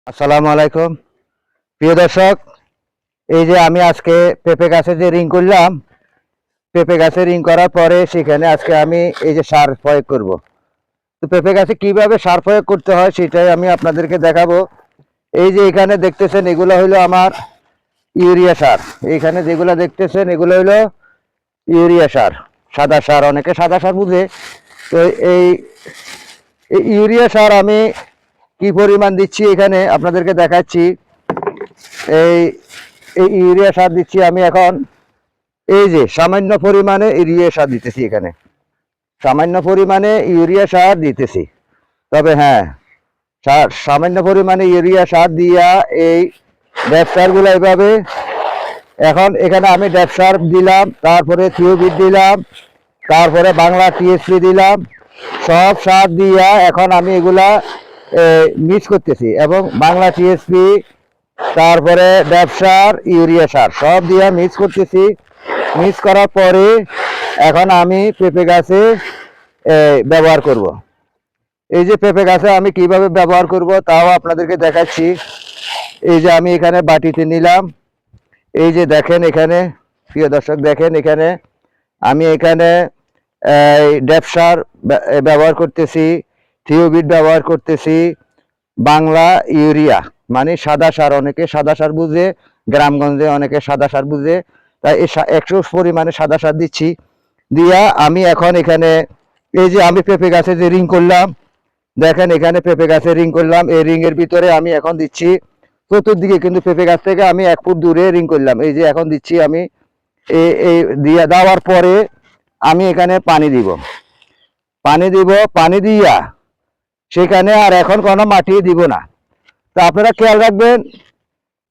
আসসালামু আলাইকুম প্রিয় দর্শক, এই যে আমি আজকে পেঁপে গাছে যে রিং করলাম, পেঁপে গাছে রিং করার পরে সেখানে আজকে আমি এই যে সার প্রয়োগ করব। তো পেঁপে গাছে কিভাবে সার প্রয়োগ করতে হয় সেটাই আমি আপনাদেরকে দেখাবো। এই যে এখানে দেখতেছেন এগুলো হইলো আমার ইউরিয়া সার। এইখানে যেগুলো দেখতেছেন এগুলো হইলো ইউরিয়া সার, সাদা সার, অনেকে সাদা সার বুঝে। তো এই ইউরিয়া সার আমি কি পরিমাণ দিচ্ছি এখানে আপনাদেরকে দেখাচ্ছি। এই এই ইউরিয়া সার দিচ্ছি আমি এখন, এই যে সামান্য পরিমাণে ইউরিয়া সার দিতেছি, এখানে সামান্য পরিমাণে ইউরিয়া সার দিতেছি। তবে হ্যাঁ, সামান্য পরিমাণে ইউরিয়া সার দিয়া এই ড্যাপসারগুলো এভাবে, এখন এখানে আমি ড্যাপসার দিলাম, তারপরে থিওবিট দিলাম, তারপরে বাংলা টিএসপি দিলাম, সব সার দিয়া এখন আমি এগুলা মিক্স করতেছি এবং বাংলা টিএসপি, তারপরে ড্যাপসার, ইউরিয়া সার সব দিয়ে মিক্স করতেছি। মিক্স করার পরে এখন আমি পেঁপে গাছে ব্যবহার করব। এই যে পেঁপে গাছে আমি কিভাবে ব্যবহার করব তাও আপনাদেরকে দেখাচ্ছি। এই যে আমি এখানে বাটিতে নিলাম, এই যে দেখেন এখানে, প্রিয় দর্শক দেখেন এখানে আমি এখানে ড্যাপসার ব্যবহার করতেছি, থিওবিট ব্যবহার করতেছি, বাংলা ইউরিয়া মানে সাদা সার, অনেকে সাদা সার বুঝে, গ্রামগঞ্জে অনেকে সাদা সার বুঝে, তাই এই 100 পরিমাণে সাদা সার দিচ্ছি। দিয়া আমি এখন এখানে এই যে আমি পেঁপে গাছে যে রিং করলাম, দেখেন এখানে পেঁপে গাছে রিং করলাম, এই রিং এর ভিতরে আমি এখন দিচ্ছি চতুর্দিকে, কিন্তু পেঁপে গাছ থেকে আমি 1 ফুট দূরে রিং করলাম। এই যে এখন দিচ্ছি আমি, এই দিয়া দেওয়ার পরে আমি এখানে পানি দিব, পানি দিয়া সেখানে আর এখন কোনো মাটি দিব না। তো আপনারা খেয়াল রাখবেন,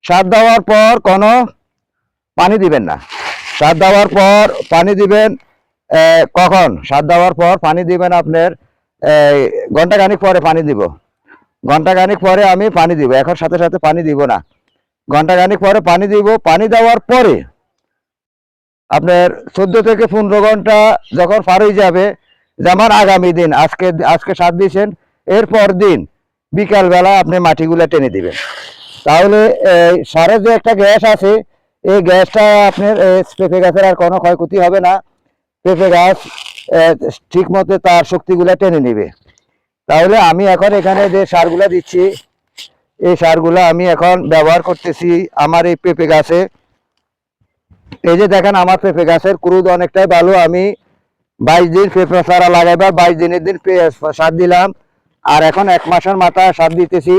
সার দেওয়ার পর কোনো পানি দিবেন না। সার দেওয়ার পর পানি দিবেন কখন? সার দেওয়ার পর পানি দিবেন আপনার ঘন্টাখানিক পরে পানি দিব। ঘন্টাখানিক পরে আমি পানি দিব, এখন সাথে সাথে পানি দিব না। ঘন্টাখানিক পরে পানি দিব। পানি দেওয়ার পরে আপনার 14 থেকে 15 ঘন্টা যখন পার হয়ে যাবে, যেমন আগামী দিন, আজকে সার দিয়েছেন, এরপর দিন বিকালবেলা আপনি মাটিগুলো টেনে দিবেন। তাহলে সারের যে একটা গ্যাস আছে, এই গ্যাসটা আপনার পেঁপে গাছের আর কোনো ক্ষয়ক্ষতি হবে না। পেঁপে গাছ ঠিক মতো তার শক্তিগুলো টেনে নেবে। তাহলে আমি এখন এখানে যে সারগুলো দিচ্ছি, এই সারগুলো আমি এখন ব্যবহার করতেছি আমার এই পেঁপে গাছে। এই যে দেখেন আমার পেঁপে গাছের গ্রোথ অনেকটাই ভালো। আমি 22 দিন পেঁপে চারা লাগাইবার 22 দিনের দিন সার দিলাম, আর এখন 1 মাসের মাথায় সার দিতেছি।